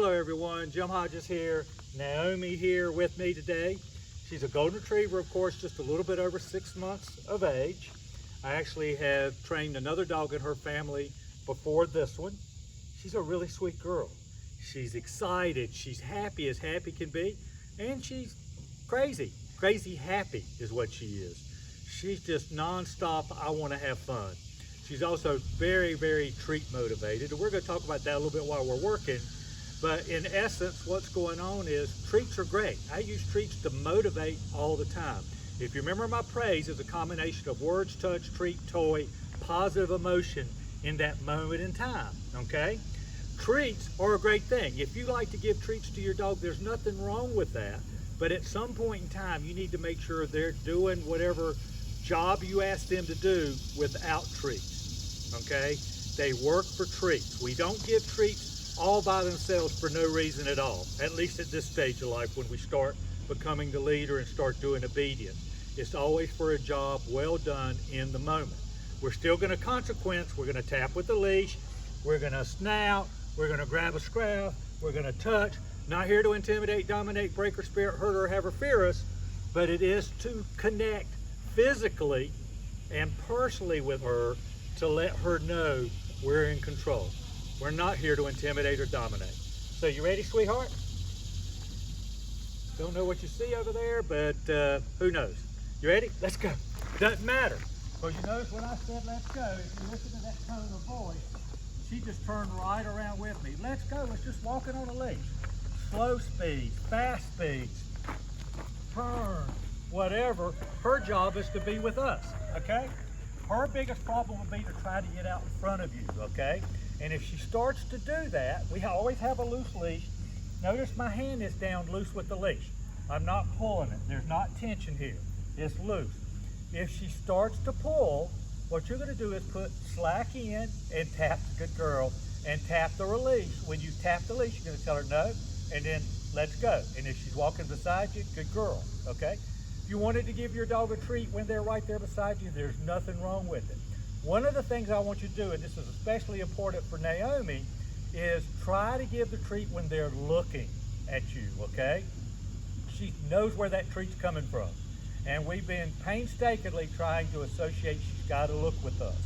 Hello everyone, Jim Hodges here. Naomi here with me today. She's a golden retriever, of course, just a little bit over 6 months of age. I actually have trained another dog in her family before this one. She's a really sweet girl. She's excited, she's happy as happy can be, and she's crazy. Crazy happy is what she is. She's just non-stop, I want to have fun. She's also very, very treat motivated, and we're going to talk about that a little bit while we're working. But in essence, what's going on is treats are great. I use treats to motivate all the time. If you remember, my praise is a combination of words, touch, treat, toy, positive emotion in that moment in time, okay? Treats are a great thing. If you like to give treats to your dog, there's nothing wrong with that. But at some point in time, you need to make sure they're doing whatever job you ask them to do without treats, okay? They work for treats. We don't give treats all by themselves for no reason at all, at least at this stage of life when we start becoming the leader and start doing obedience. It's always for a job well done in the moment. We're still going to consequence. We're going to tap with the leash. We're going to snout. We're going to grab a scruff. We're going to touch. Not here to intimidate, dominate, break her spirit, hurt her, have her fear us, but it is to connect physically and personally with her to let her know we're in control. We're not here to intimidate or dominate. So you ready, sweetheart? Don't know what you see over there, but who knows? You ready? Let's go. Doesn't matter. Because you notice when I said let's go, if you listen to that tone of voice, she just turned right around with me. Let's go. Let's just walk it on a leash. Slow speeds, fast speeds, turn, whatever. Her job is to be with us, okay? Her biggest problem will be to try to get out in front of you, okay? And if she starts to do that, we always have a loose leash. Notice my hand is down loose with the leash. I'm not pulling it. There's not tension here. It's loose. If she starts to pull, what you're going to do is put slack in and tap the good girl and tap the release. When you tap the leash, you're going to tell her no, and then let's go. And if she's walking beside you, good girl, okay? If you wanted to give your dog a treat when they're right there beside you, there's nothing wrong with it. One of the things I want you to do, and this is especially important for Naomi, is try to give the treat when they're looking at you, okay? She knows where that treat's coming from. And we've been painstakingly trying to associate she's got to look with us.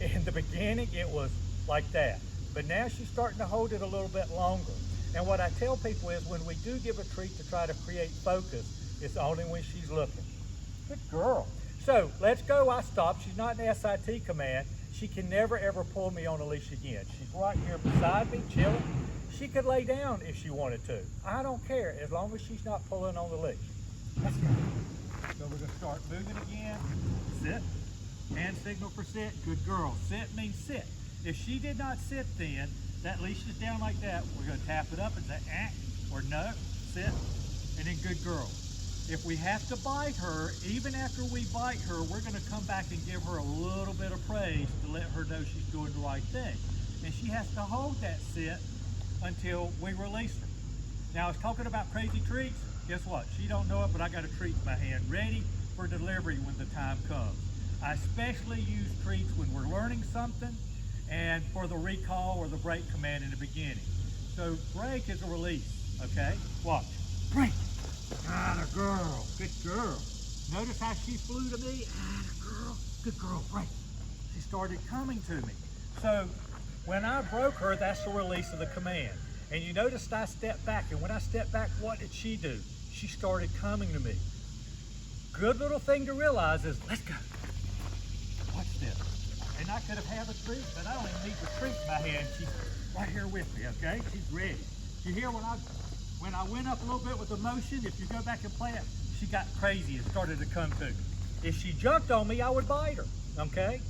In the beginning, it was like that. But now she's starting to hold it a little bit longer. And what I tell people is when we do give a treat to try to create focus, it's only when she's looking. Good girl. So let's go. I stop. She's not an SIT command. She can never ever pull me on a leash again. She's right here beside me, chilling. She could lay down if she wanted to. I don't care as long as she's not pulling on the leash. Let's go. So we're going to start moving again. Sit. Hand signal for sit. Good girl. Sit means sit. If she did not sit then, that leash is down like that. We're going to tap it up and say, or no, sit, and then good girl. If we have to bite her, even after we bite her, we're going to come back and give her a little bit of praise to let her know she's doing the right thing. And she has to hold that sit until we release her. Now, I was talking about crazy treats. Guess what? She don't know it, but I got a treat in my hand ready for delivery when the time comes. I especially use treats when we're learning something and for the recall or the break command in the beginning. So break is a release, okay? Watch. Break. Atta girl, good girl. Notice how she flew to me? Atta girl, good girl, break. She started coming to me. So when I broke her, that's the release of the command. And you noticed I stepped back, and when I stepped back, what did she do? She started coming to me. Good little thing to realize is, let's go. Watch this. And I could have had a treat, but I don't even need the treat in my hand. She's right here with me, okay? She's ready. You hear when I went up a little bit with emotion, if you go back and play it, she got crazy and started to come to me. If she jumped on me, I would bite her, okay?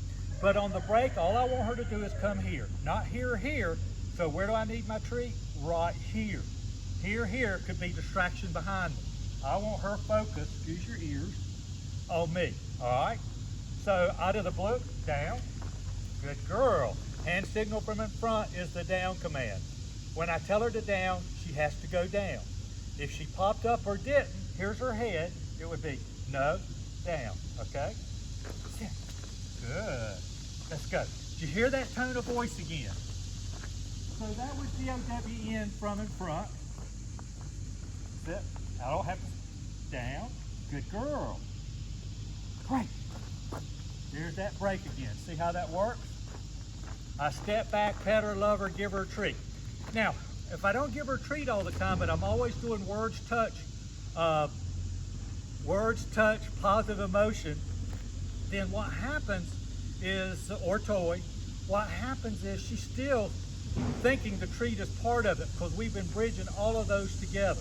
But on the break, all I want her to do is come here. Not here or here. So where do I need my treat? Right here. Here could be distraction behind me. I want her focus, excuse your ears, on me, all right? So out of the blue, down. Good girl. Hand signal from in front is the down command. When I tell her to down, she has to go down. If she popped up or didn't, here's her head, it would be no, down, okay? Sit. Good. Let's go. Did you hear that tone of voice again? So that was D-O-W-N, from and front. Sit. I don't have to. Down. Good girl. Great. There's that break again. See how that works? I step back, pet her, love her, give her a treat. Now, if I don't give her a treat all the time, but I'm always doing words, touch, positive emotion, then what happens is, or toy, what happens is she's still thinking the treat is part of it, because we've been bridging all of those together.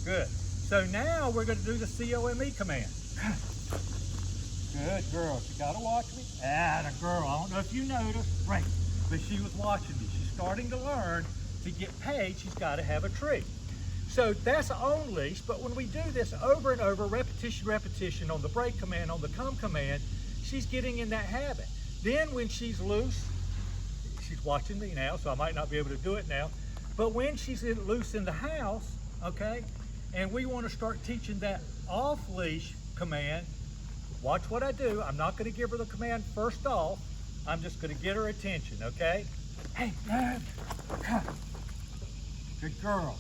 Good. So now we're going to do the COME command. Good girl. She got to watch me. Atta girl. I don't know if you noticed. Right. But she was watching me. She's starting to learn to get paid. She's got to have a treat. So that's on leash. But when we do this over and over, repetition on the break command, on the come command, she's getting in that habit. Then when she's loose, she's watching me now, so I might not be able to do it now. But when she's loose in the house, okay, and we want to start teaching that off leash command, watch what I do. I'm not going to give her the command first off. I'm just going to get her attention, okay? Hey, Dad, come. Good girl.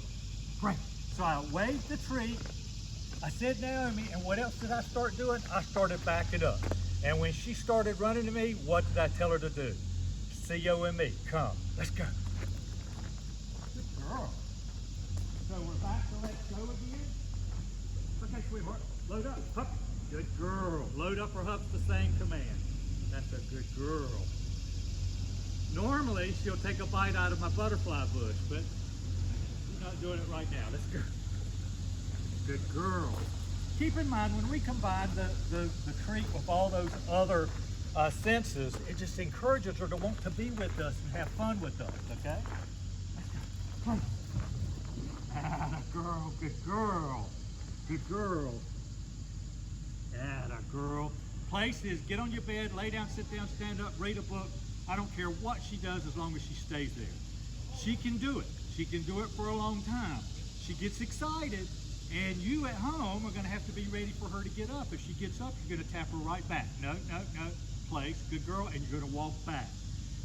Great. So I waved the treat. I said Naomi, and what else did I start doing? I started backing up. And when she started running to me, what did I tell her to do? C-O-M-E, come. Let's go. Good girl. So we're back to let's go again. Okay, sweetheart, load up, hup. Good girl. Load up or hup's the same command. That's a good girl. Normally, she'll take a bite out of my butterfly bush, but she's not doing it right now. Let's go. Good girl. Keep in mind, when we combine the treat with all those other senses, it just encourages her to want to be with us and have fun with us, okay? Let's go. Atta girl, good girl. Good girl. Atta girl. Place is get on your bed, lay down, sit down, stand up, read a book. I don't care what she does as long as she stays there. She can do it. She can do it for a long time. She gets excited, and you at home are going to have to be ready for her to get up. If she gets up, you're going to tap her right back. No, no, no. Place, good girl, and you're going to walk back.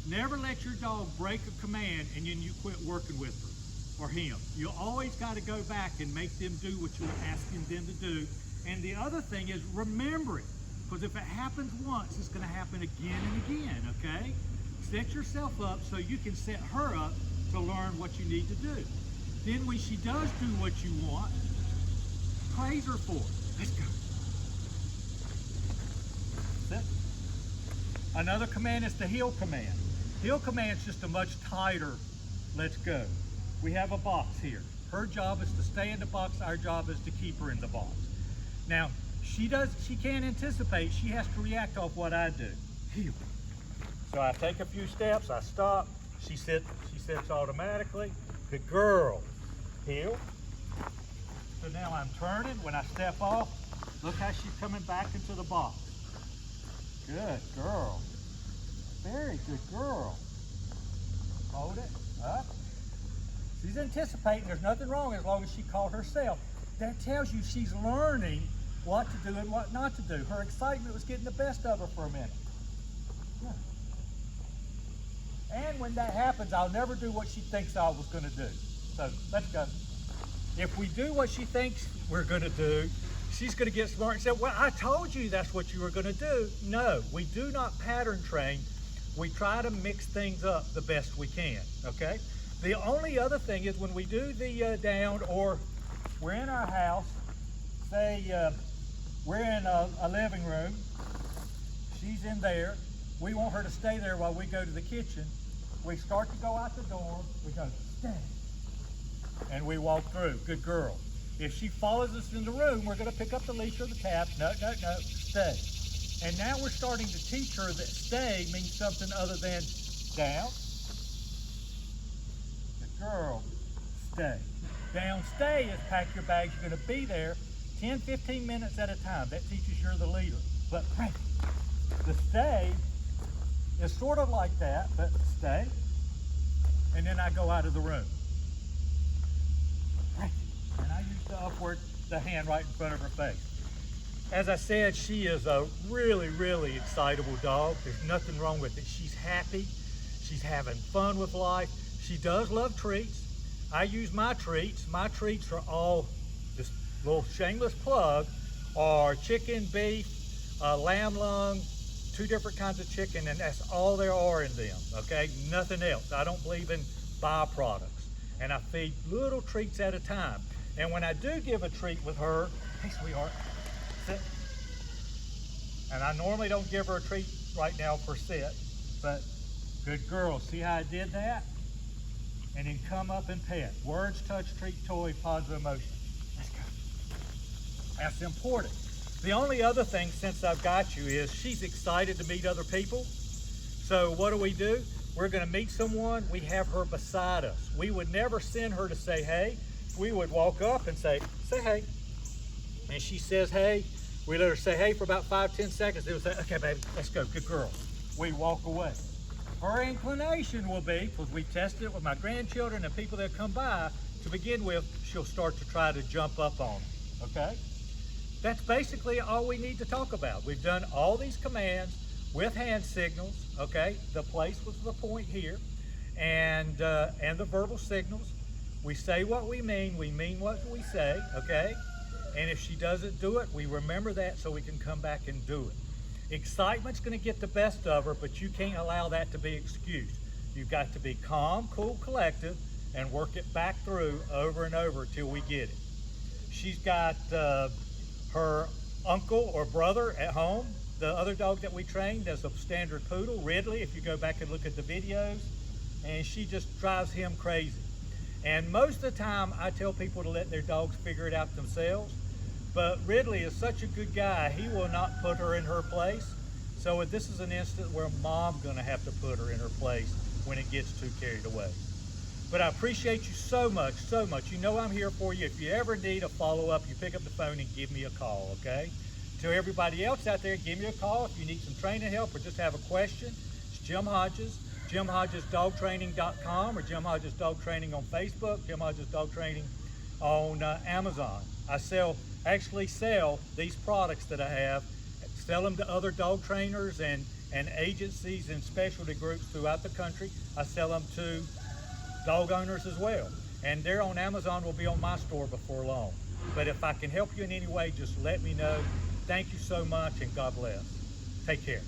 Never let your dog break a command and then you quit working with her or him. You always got to go back and make them do what you're asking them to do. And the other thing is, remember it. Because if it happens once, it's going to happen again and again, okay? Set yourself up so you can set her up to learn what you need to do. Then when she does do what you want, praise her for it. Let's go. Sit. Another command is the heel command. Heel command is just a much tighter, let's go. We have a box here. Her job is to stay in the box. Our job is to keep her in the box. Now, she can't anticipate. She has to react off what I do. Heel. So I take a few steps, I stop. She sits automatically. Good girl. Heel. So now I'm turning. When I step off, look how she's coming back into the box. Good girl. Very good girl. Hold it up. She's anticipating. There's nothing wrong as long as she caught herself. That tells you she's learning what to do and what not to do. Her excitement was getting the best of her for a minute. Yeah. And when that happens, I'll never do what she thinks I was going to do. So let's go. If we do what she thinks we're going to do, she's going to get smart and say, well, I told you that's what you were going to do. No, we do not pattern train. We try to mix things up the best we can, okay? The only other thing is when we do the down, or we're in our house, say we're in a living room, she's in there, we want her to stay there while we go to the kitchen. We start to go out the door, we go, stay. And we walk through, good girl. If she follows us in the room, we're gonna pick up the leash or the tap, no, no, no, stay. And now we're starting to teach her that stay means something other than down. Good girl, stay. Down, stay is pack your bags, you're gonna be there 10, 15 minutes at a time. That teaches you're the leader. But the stay is sort of like that, but stay. And then I go out of the room. And I use the hand right in front of her face. As I said, she is a really, really excitable dog. There's nothing wrong with it. She's happy. She's having fun with life. She does love treats. I use my treats. My treats are all, this little shameless plug, are chicken, beef, lamb lung, 2 different kinds of chicken, and that's all there are in them, okay? Nothing else. I don't believe in byproducts. And I feed little treats at a time. And when I do give a treat with her, hey sweetheart, sit. And I normally don't give her a treat right now for sit, but good girl, see how I did that? And then come up and pet. Words, touch, treat, toy, positive emotion. Let's go. That's important. The only other thing since I've got you is she's excited to meet other people. So what do? We're gonna meet someone, we have her beside us. We would never send her to say hey. We would walk up and say hey. And she says hey. We let her say hey for about 5-10 seconds. They would say, okay baby, let's go, good girl. We walk away. Her inclination will be, because we tested it with my grandchildren and people that come by, to begin with, she'll start to try to jump up on them, okay? That's basically all we need to talk about. We've done all these commands with hand signals, okay? The place was the point here, and the verbal signals. We say what we mean what we say, okay? And if she doesn't do it, we remember that so we can come back and do it. Excitement's gonna get the best of her, but you can't allow that to be excused. You've got to be calm, cool, collective, and work it back through over and over till we get it. She's got her uncle or brother at home. The other dog that we trained is a standard poodle, Ridley, if you go back and look at the videos, and she just drives him crazy. And most of the time, I tell people to let their dogs figure it out themselves. But Ridley is such a good guy, he will not put her in her place. So this is an instance where mom's gonna have to put her in her place when it gets too carried away. But I appreciate you so much, so much. You know I'm here for you. If you ever need a follow-up, you pick up the phone and give me a call, okay? To everybody else out there, give me a call if you need some training help or just have a question. It's Jim Hodges, JimHodgesDogTraining.com, or Jim Hodges Dog Training on Facebook, Jim Hodges Dog Training on Amazon. I actually sell these products that I have, sell them to other dog trainers and agencies and specialty groups throughout the country. I sell them to dog owners as well. And they're on Amazon, will be on my store before long. But if I can help you in any way, just let me know. Thank you so much, and God bless. Take care.